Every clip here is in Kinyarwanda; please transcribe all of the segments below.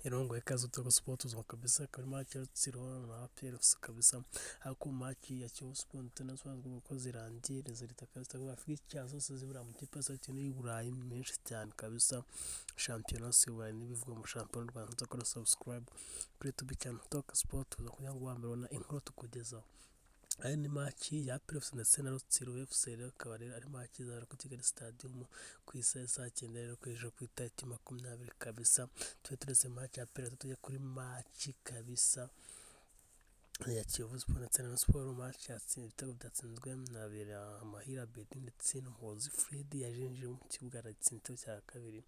Irongo ikaze kutoka Sport uzima kabisa kari match ya Rutsiro na APR kabisa ariko match ya Kiyovu Sport tena swanzwe uko zirangira zirita kabisa kwa Afrika zose zibura mu kipe zose ni Burayi menshi cyane kabisa championnat y'Uburayi nibivuga mu championnat Rwanda nzakora subscribe kuri YouTube channel Talk Sport kugira ngo wambere inkuru tukugeza aya ni match ya APR ndetse na Rutsiro FC rero akaba ari match zara ku Kigali Stadium ku isaha saa 9 rero kwejo ku itariki 20 kabisa turetse match ya APR tujye kuri match kabisa ya Kiyovu Sport ndetse na Sport match yatsinze ibitego byatsinzwe na Mahira Bedi ndetse na Muhozi Fred yajinje mu kibuga aratsinze cya kabiri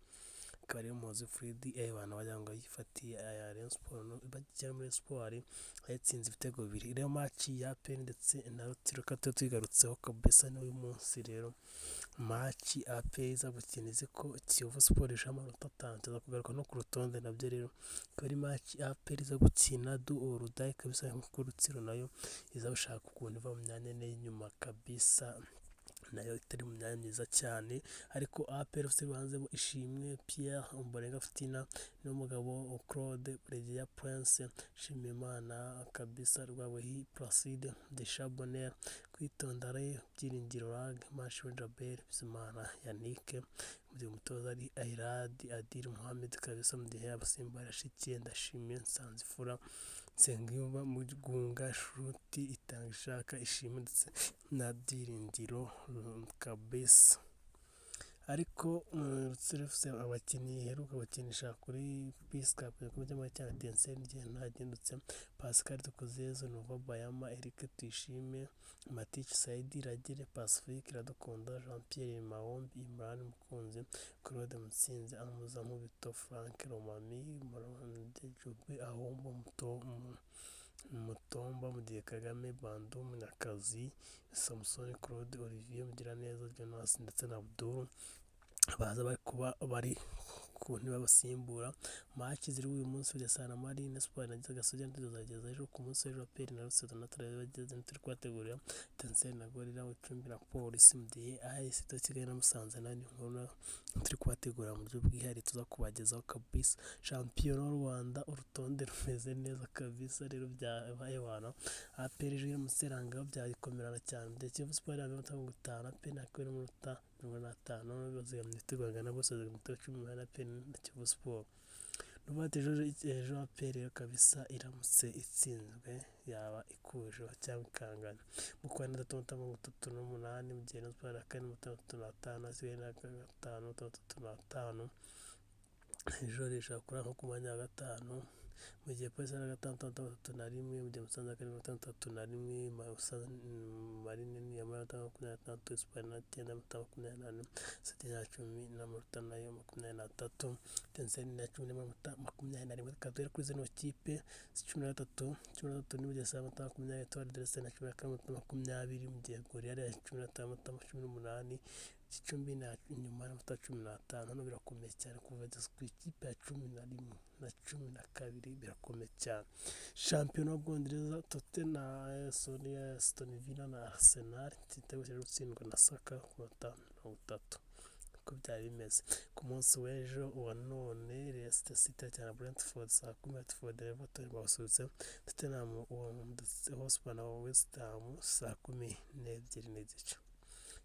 kare Muhozi Fred abantu bajya ngo yifatiye aya Rayon Sport bajya muri Sport yatsinze ibitego bibiri rero match ya APR ndetse na Rutsiro tugarutseho kabisa n'uyu munsi rero match APR iza gukinize ko Kiyovu Sport ishamanota 5 za kugaruka no ku rutonde nabyo rero kari match APR iza gukina du orudai kabisa ku Rutsiro nayo iza gushaka ukuntu iva mu myanya y'inyuma kabisa nayo itari mu myanya myiza cyane ariko APR FC banzemo ishimwe Pierre Ombolenga Fitina n'umugabo Claude Bregia Prince Shimimana kabisa rwawe Placide de Chabonner kwitondare byiringiro rag Masho Jabel Bizimana Yannick mu mutoza ari Airad Adil Mohamed kabisa mu gihe abasimba yarashikiye ndashimiye Nsanzifura Sengiyumva mu gunga shuti itanga ishaka ishimwe ndetse na Diringiro kabisa ariko Rutsiro abakinnyi heruka bakinisha kuri Peace Cup ku cyama cya Etincelle gihe ntagendutse Pascal Dukozezo Nova Bayama Eric Tuyishime Matich Saidi Ragire Pacifique Radukunda Jean Pierre Mahombi Imran Mukunzi Claude Mutsinzi Amuza Nkubito Frank Romami Morande Jobe ahombo Mutomba mu gihe Kagame Bando Munyakazi Samson Claude Olivier Mugiraneza Jonas ndetse na Abdul baza bari ku ntibabasimbura match ziri uyu munsi ya Sana Marine Sport nagize gasoje ndizageza ejo ku munsi ejo APR na Rutsiro na Travel bageze turi kwategurira Etincelle na Gorilla w'icumbi na Police MDA AS Kigali na Musanze nani nkuru turi kwategura mu buryo bwihari tuza kubagezaho kabisa champion w'u Rwanda urutonde rumeze neza kabisa rero byabaye wana APR ejo mu Seranga byayikomerana cyane ndetse Kiyovu Sport ya 5 APR na kwera mu ruta 5 bazigamye tegurana bose mu 10 APR na Kiyovu Sport Nubate ejo APR kabisa iramutse itsinzwe yaba ikuje cyangwa ikangana mu kwa 38 mu gihe Sport akani 35 asigaye na 5 ejo rishakura nko kumanya 5 mu gihe Polisi na 6 mu gihe Musanze akani 6 Marine ni yamara 23 Sport na 9 Setinya 10 na Murta nayo 23 Etincelle na 10 kadere kuri zino kipe 13 ni mu gihe Sama 10 Etoile de l'Est na 20 mu gihe Gorilla ya 18 Gicumbi na nyuma na 15 no birakomeye cyane kuva ku ikipe ya 11 na 12 birakomeye cyane champion w'Ubwongereza Tottenham Sonia Aston Villa na Arsenal kitego cyo gutsindwa na Saka ku 53 ko byari bimeze ku munsi w'ejo wa none Leicester City cyane Brentford saa 10 Watford Everton basutse Tottenham Hotspur na West Ham saa 12 n'igice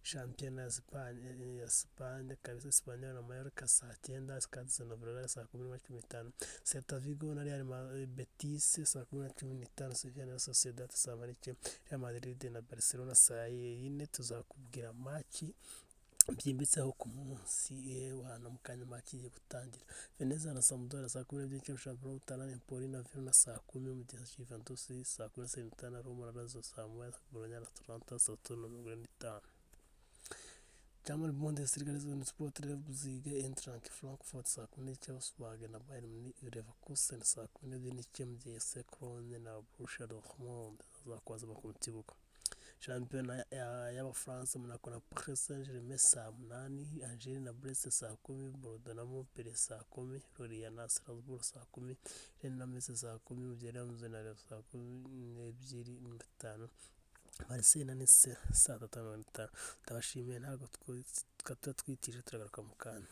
Championa ya Spain kabisa Espanyol na Mallorca saa 9 Cádiz na Villarreal saa 10:15 Celta Vigo na Real Betis saa 10:15 Sevilla na Sociedad saa 9 Real Madrid na Barcelona saa 4 tuzakubwira match byimbitseho ku munsi wana mu kanya match igiye gutangira Venezia na Sampdoria saa 10:00 Champions League Napoli na Verona saa 10 mu gihe Juventus saa 10:30 na Roma na Lazio saa 1 Bologna na Atalanta saa 5:45 German Bundesliga Sport Leipzig Eintracht Frankfurt saa 10 Wolfsburg na Bayern Leverkusen saa 10 mu gihe Cologne na Borussia Dortmund zakwaza mu kibuga Championnat y'Abafaransa Monaco na Paris Saint-Germain saa 8 Angers na Brest saa 10 Bordeaux na Montpellier saa 10 Lorient na Strasbourg saa 10 Rennes na Metz saa 10 mu gihe Lens na saa 12:05 Marseille na Nice saa 3:45 ndabashimiye ntabwo twitije turagaruka mu kanya